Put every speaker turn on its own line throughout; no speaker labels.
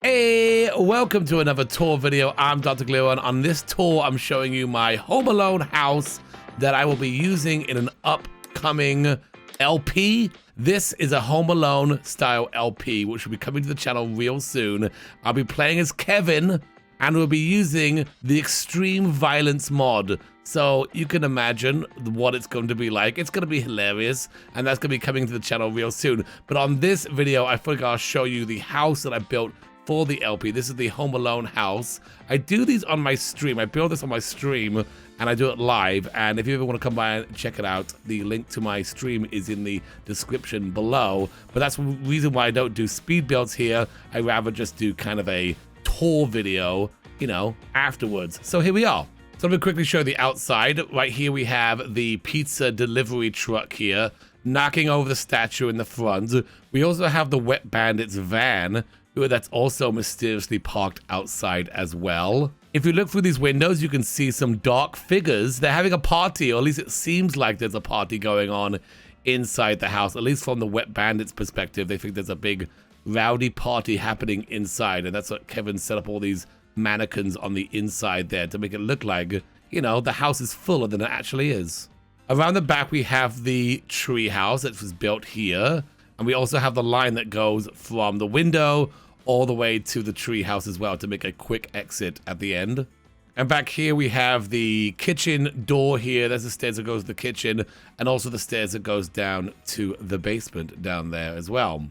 Hey, welcome to another tour video. I'm DrGluon. On this tour, I'm showing you my Home Alone house that I will be using in an upcoming LP. This is a Home Alone style LP, which will be coming to the channel real soon. I'll be playing as Kevin, and we'll be using the Extreme Violence mod. So you can imagine what it's going to be like. It's going to be hilarious, and that's going to be coming to the channel real soon. But on this video, I think I'll show you the house that I built for the LP. This is the Home Alone house. I do these on my stream. I build this on my stream and I do it live. And if you ever want to come by and check it out, the link to my stream is in the description below. But that's the reason why I don't do speed builds here. I rather just do kind of a tour video, you know, afterwards. So here we are. So I'm going to quickly show the outside. Right here we have the pizza delivery truck here, knocking over the statue in the front. We also have the Wet Bandits van, that's also mysteriously parked outside as well. If you look through these windows, you can see some dark figures. They're having a party, or at least it seems like there's a party going on inside the house. At least from the Wet Bandits perspective, they think there's a big rowdy party happening inside, and that's what Kevin set up all these mannequins on the inside there to make it look like, you know, the house is fuller than it actually is. Around the back, we have the tree house that was built here. And we also have the line that goes from the window all the way to the tree house as well to make a quick exit at the end. And back here we have the kitchen door here. There's the stairs that goes to the kitchen, and also the stairs that goes down to the basement down there as well.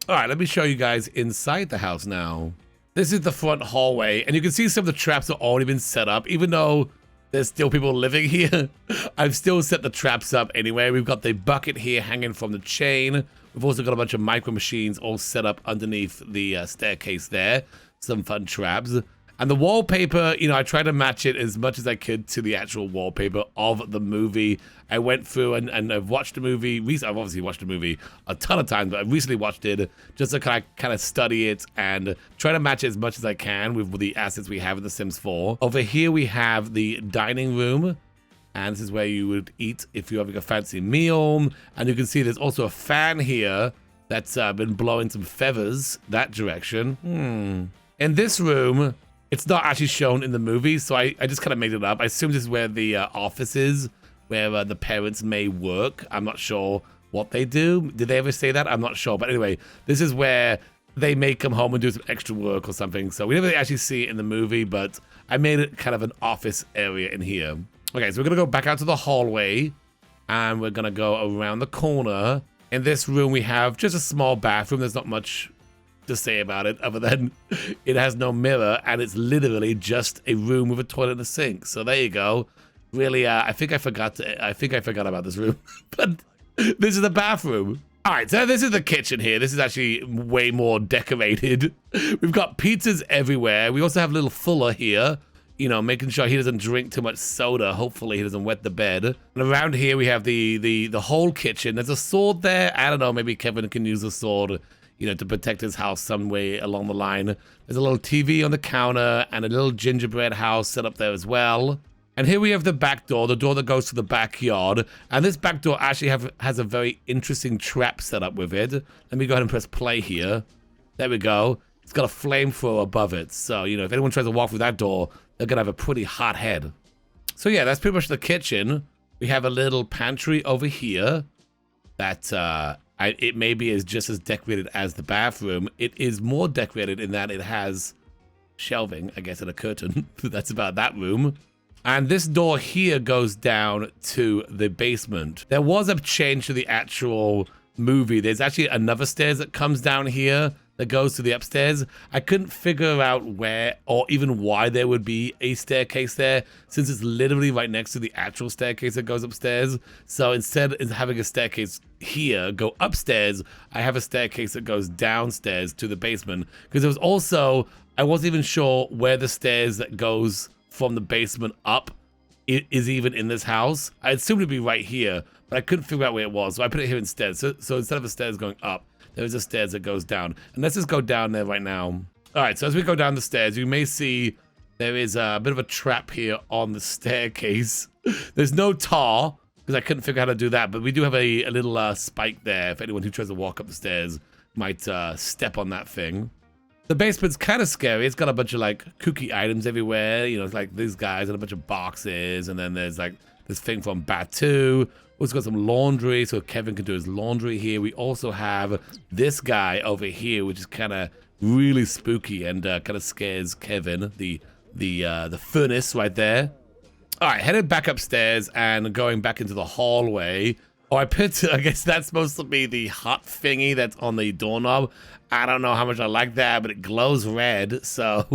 All right, let me show you guys inside the house now. This is the front hallway, and you can see some of the traps have already been set up, even though there's still people living here. I've still set the traps up anyway. We've got the bucket here hanging from the chain. We've also got a bunch of micro machines all set up underneath the staircase there. Some fun traps. And the wallpaper, you know, I tried to match it as much as I could to the actual wallpaper of the movie. I went through and I've watched the movie. I've obviously watched the movie a ton of times, but I recently watched it just to kind of study it and try to match it as much as I can with the assets we have in The Sims 4. Over here we have the dining room. And this is where you would eat if you're having a fancy meal. And you can see there's also a fan here that's been blowing some feathers that direction. In this room, it's not actually shown in the movie, so I just kind of made it up. I assume this is where the office is, where the parents may work. I'm not sure what they do. Did they ever say that? I'm not sure. But anyway, this is where they may come home and do some extra work or something. So we never actually see it in the movie, but I made it kind of an office area in here. Okay, so we're going to go back out to the hallway, and we're going to go around the corner. In this room, we have just a small bathroom. There's not much to say about it other than it has no mirror, and it's literally just a room with a toilet and a sink. So there you go. Really, I think I forgot about this room, but this is the bathroom. All right, so this is the kitchen here. This is actually way more decorated. We've got pizzas everywhere. We also have a little Fuller here, you know, making sure he doesn't drink too much soda. Hopefully he doesn't wet the bed. And around here we have the whole kitchen. There's a sword there. I don't know, maybe Kevin can use a sword, you know, to protect his house some way along the line. There's a little TV on the counter and a little gingerbread house set up there as well. And here we have the back door, the door that goes to the backyard. And this back door actually has a very interesting trap set up with it. Let me go ahead and press play here. There we go. It's got a flamethrower above it. So, you know, if anyone tries to walk through that door, they're going to have a pretty hot head. So yeah, that's pretty much the kitchen. We have a little pantry over here that it maybe is just as decorated as the bathroom. It is more decorated in that it has shelving, I guess, and a curtain. That's about that room. And this door here goes down to the basement. There was a change to the actual movie. There's actually another stairs that comes down here that goes to the upstairs. I couldn't figure out where or even why there would be a staircase there, since it's literally right next to the actual staircase that goes upstairs. So instead of having a staircase here go upstairs, I have a staircase that goes downstairs to the basement. Because there was also, I wasn't even sure where the stairs that goes from the basement up is even in this house. I assumed it'd be right here, but I couldn't figure out where it was, so I put it here instead. So instead of the stairs going up, there's a stairs that goes down. And let's just go down there right now. All right, so as we go down the stairs, you may see there is a bit of a trap here on the staircase. There's no tar, because I couldn't figure out how to do that, but we do have a little spike there if anyone who tries to walk up the stairs might step on that thing. The basement's kind of scary. It's got a bunch of like kooky items everywhere. You know, it's like these guys and a bunch of boxes. And then there's like this thing from Batu. Also got some laundry, so Kevin can do his laundry here. We also have this guy over here, which is kind of really spooky and kind of scares Kevin. The furnace right there. All right, headed back upstairs and going back into the hallway. Oh, I guess that's supposed to be the hot thingy that's on the doorknob. I don't know how much I like that, but it glows red, so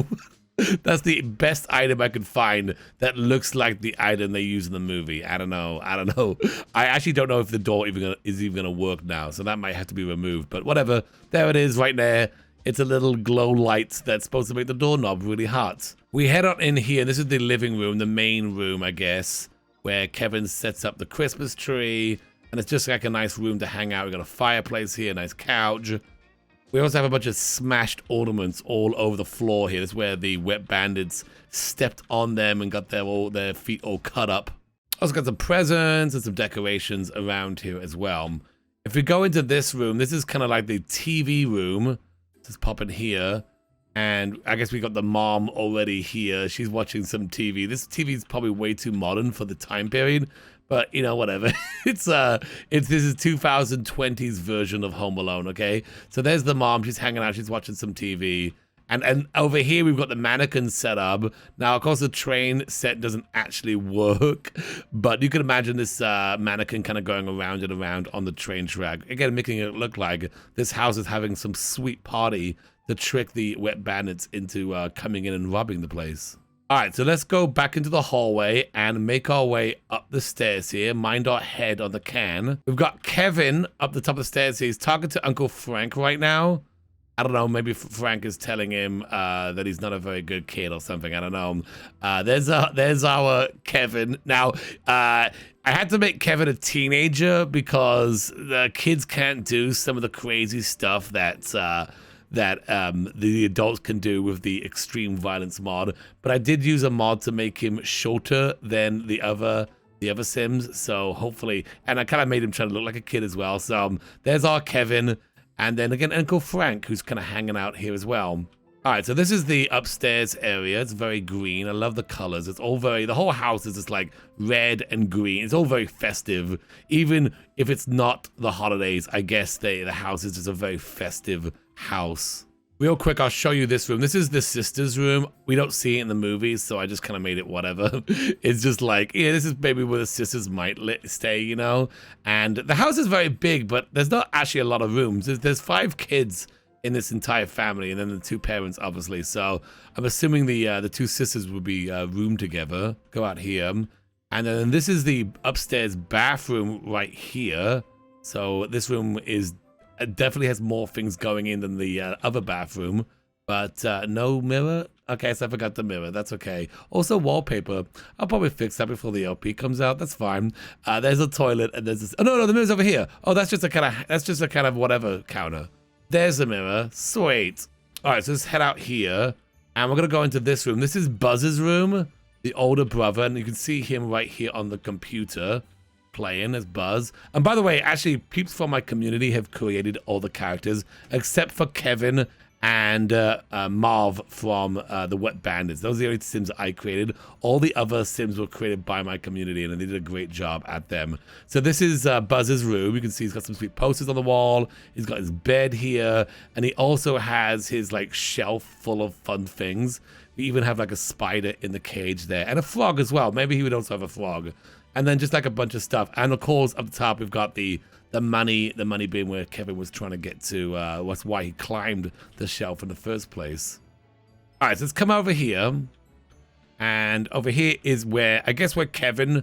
that's the best item I could find that looks like the item they use in the movie. I don't know. I actually don't know if the door is even gonna work now, so that might have to be removed. But whatever. There it is, right there. It's a little glow light that's supposed to make the doorknob really hot. We head on in here. This is the living room, the main room, I guess, where Kevin sets up the Christmas tree. And it's just like a nice room to hang out. We got a fireplace here, a nice couch. We also have a bunch of smashed ornaments all over the floor here. This is where the wet bandits stepped on them and got their feet all cut up. Also got some presents and some decorations around here as well. If we go into this room, this is kind of like the TV room. Just pop in here. And I guess we got the mom already here. She's watching some TV. This TV is probably way too modern for the time period. But, you know, whatever. This is 2020's version of Home Alone, okay? So there's the mom. She's hanging out. She's watching some TV. And over here, we've got the mannequin set up. Now, of course, the train set doesn't actually work. But you can imagine this mannequin kind of going around and around on the train track. Again, making it look like this house is having some sweet party to trick the wet bandits into coming in and robbing the place. All right, so let's go back into the hallway and make our way up the stairs here. Mind our head on the can. We've got Kevin up the top of the stairs here. He's talking to Uncle Frank right now. I don't know, maybe Frank is telling him that he's not a very good kid or something. I don't know. There's our Kevin. Now, I had to make Kevin a teenager because the kids can't do some of the crazy stuff that the adults can do with the extreme violence mod, but I did use a mod to make him shorter than the other Sims, so hopefully, and I kind of made him try to look like a kid as well. So there's our Kevin, and then again Uncle Frank, who's kind of hanging out here as well. All right, so this is the upstairs area. It's very green. I love the colors. It's all the whole house is just like red and green. It's all very festive. Even if it's not the holidays, I guess the house is just a very festive house. Real quick, I'll show you this room. This is the sister's room. We don't see it in the movies, so I just kind of made it whatever. It's just like, yeah, this is maybe where the sisters might stay, you know? And the house is very big, but there's not actually a lot of rooms. There's 5 kids in this entire family, and then the 2 parents, obviously. So I'm assuming the 2 sisters would be roomed together. Go out here. And then this is the upstairs bathroom right here. So this room is definitely has more things going in than the other bathroom. But no mirror? Okay, so I forgot the mirror. That's okay. Also wallpaper. I'll probably fix that before the LP comes out. That's fine. There's a toilet, and there's this. Oh no, the mirror's over here. Oh, that's just a kind of whatever counter. There's the mirror. Sweet. All right, so let's head out here. And we're going to go into this room. This is Buzz's room, the older brother. And you can see him right here on the computer playing as Buzz. And by the way, actually, peeps from my community have created all the characters except for Kevin and Marv from the Wet Bandits. Those are the only Sims I created. All the other Sims were created by my community, and they did a great job at them. So this is Buzz's room. You can see he's got some sweet posters on the wall. He's got his bed here, and he also has his like shelf full of fun things. We even have like a spider in the cage there, and a frog as well. Maybe he would also have a frog. And then just like a bunch of stuff. And of course, up the top, we've got the money bin where Kevin was trying to get to. That's why he climbed the shelf in the first place. All right, so let's come over here. And over here is where, I guess where Kevin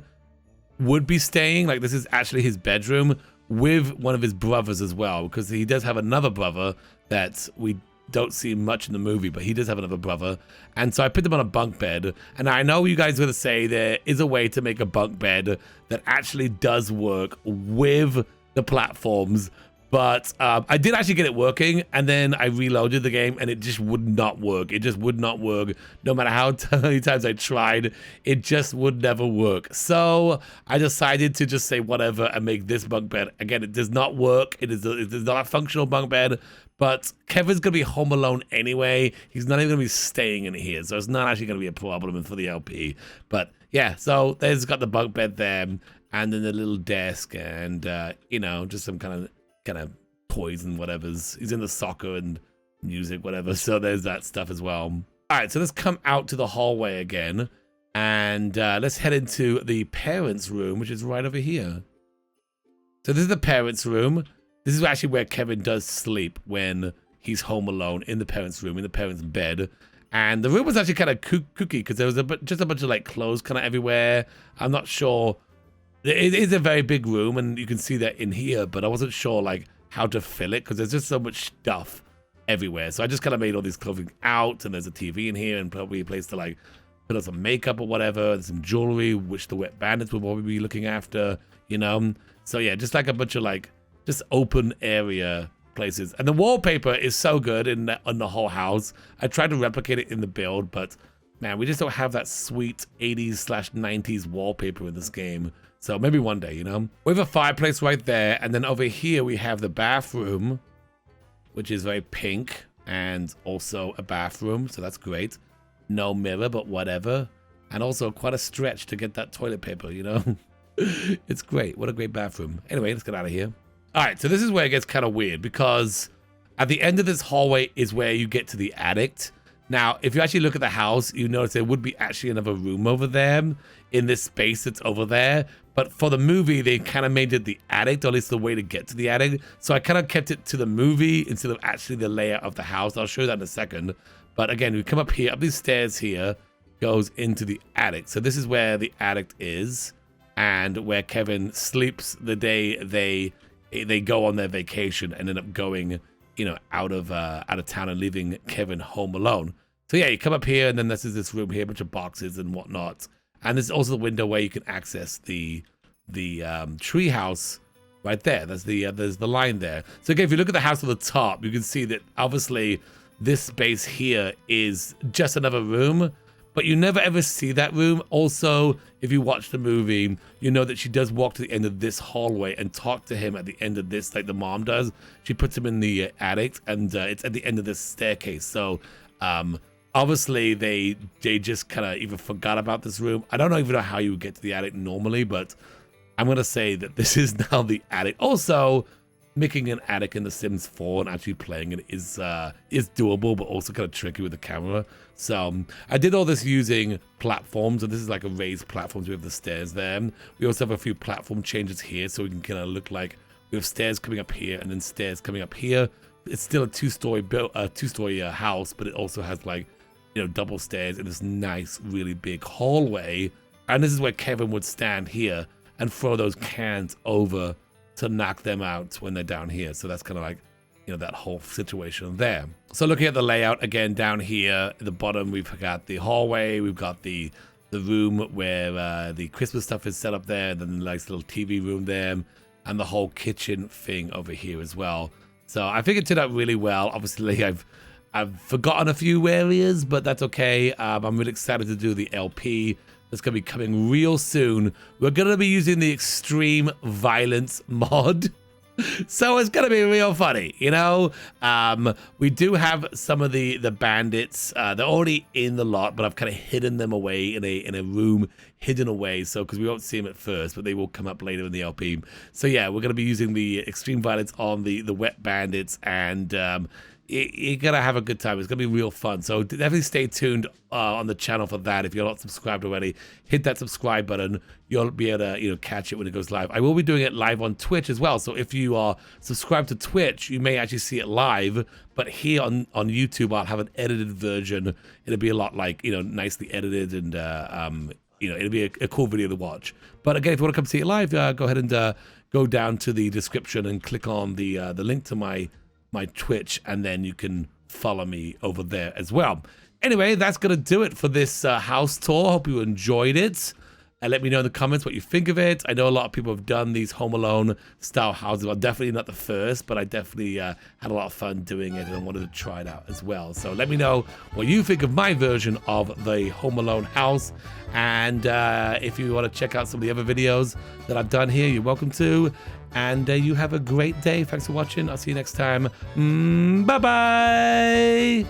would be staying. Like this is actually his bedroom with one of his brothers as well. Because he does have another brother that we don't see much in the movie, but he does have another brother. And so I put them on a bunk bed. And I know you guys are going to say there is a way to make a bunk bed that actually does work with the platforms, But I did actually get it working, and then I reloaded the game, and it just would not work. It just would not work. No matter how many times I tried, it just would never work. So I decided to just say whatever and make this bunk bed. Again, it does not work. It is not a functional bunk bed, but Kevin's going to be home alone anyway. He's not even going to be staying in here, so it's not actually going to be a problem for the LP. But yeah, so there's got the bunk bed there, and then the little desk, and, you know, just some kind of toys and whatever's. He's in the soccer and music, whatever. So there's that stuff as well. All right, so let's come out to the hallway again, and let's head into the parents' room, which is right over here. So this is the parents' room. This is actually where Kevin does sleep when he's home alone, in the parents' room, in the parents' bed. And the room was actually kind of kooky because there was just a bunch of like clothes kind of everywhere. I'm not sure. It is a very big room, and you can see that in here, but I wasn't sure like how to fill it because there's just so much stuff everywhere. So I just kind of made all these clothing out, and there's a TV in here, and probably a place to like put on some makeup or whatever, and some jewelry, which the wet bandits will probably be looking after, you know. So yeah, just like a bunch of like just open area places. And the wallpaper is so good on the whole house. I tried to replicate it in the build, but man, we just don't have that sweet 80s/90s wallpaper in this game. So maybe one day, you know. We have a fireplace right there, and then over here we have the bathroom, which is very pink, and also a bathroom, so that's great. No mirror, but whatever. And also quite a stretch to get that toilet paper, you know. It's great. What a great bathroom. Anyway, let's get out of here. All right, so this is where it gets kind of weird, because at the end of this hallway is where you get to the attic. Now, if you actually look at the house, you notice there would be actually another room over there in this space that's over there. But for the movie, they kind of made it the attic, or at least the way to get to the attic. So I kind of kept it to the movie instead of actually the layout of the house. I'll show you that in a second. But again, we come up here, up these stairs here, goes into the attic. So this is where the attic is, and where Kevin sleeps the day they go on their vacation and end up going, you know, out of town and leaving Kevin home alone. So yeah, you come up here, and then this is this room here, a bunch of boxes and whatnot. And there's also the window where you can access the tree house right there. There's the line there. So again, if you look at the house at the top, you can see that obviously this space here is just another room, but you never ever see that room. Also, if you watch the movie, you know that she does walk to the end of this hallway and talk to him at the end of this, like the mom does. She puts him in the attic, and it's at the end of this staircase. So obviously they just kind of even forgot about this room. I don't even know how you would get to the attic normally, but I'm gonna say that this is now the attic. Also, making an attic in The Sims 4 and actually playing it is doable, but also kind of tricky with the camera. So I did all this using platforms, and this is like a raised platform. So we have the stairs there. We also have a few platform changes here, so we can kind of look like we have stairs coming up here and then stairs coming up here. It's still a two-story house, but it also has like, you know, double stairs in this nice, really big hallway. And this is where Kevin would stand here and throw those cans over to knock them out when they're down here. So that's kind of like, you know, that whole situation there. So looking at the layout again down here at the bottom, we've got the hallway, we've got the room where the Christmas stuff is set up there, and then the nice little TV room there, and the whole kitchen thing over here as well. So I think it turned out really well. Obviously, I've forgotten a few areas, but that's okay. I'm really excited to do the LP. That's going to be coming real soon. We're going to be using the extreme violence mod. So it's going to be real funny, you know? We do have some of the bandits. They're already in the lot, but I've kind of hidden them away in a room hidden away. So, because we won't see them at first, but they will come up later in the LP. So yeah, we're going to be using the extreme violence on the wet bandits, and you're going to have a good time. It's going to be real fun. So definitely stay tuned on the channel for that. If you're not subscribed already, hit that subscribe button. You'll be able to, you know, catch it when it goes live. I will be doing it live on Twitch as well. So if you are subscribed to Twitch, you may actually see it live. But here on YouTube, I'll have an edited version. It'll be a lot like, you know, nicely edited, and you know, it'll be a cool video to watch. But again, if you want to come see it live, go ahead and go down to the description and click on the link to my Twitch, and then you can follow me over there as well. Anyway, that's gonna do it for this house tour. Hope you enjoyed it. and let me know in the comments what you think of it. I know a lot of people have done these Home Alone style houses. Well, definitely not the first, but I definitely had a lot of fun doing it and I wanted to try it out as well. So let me know what you think of my version of the Home Alone house. And if you want to check out some of the other videos that I've done here, you're welcome to. And you have a great day. Thanks for watching. I'll see you next time. Bye-bye.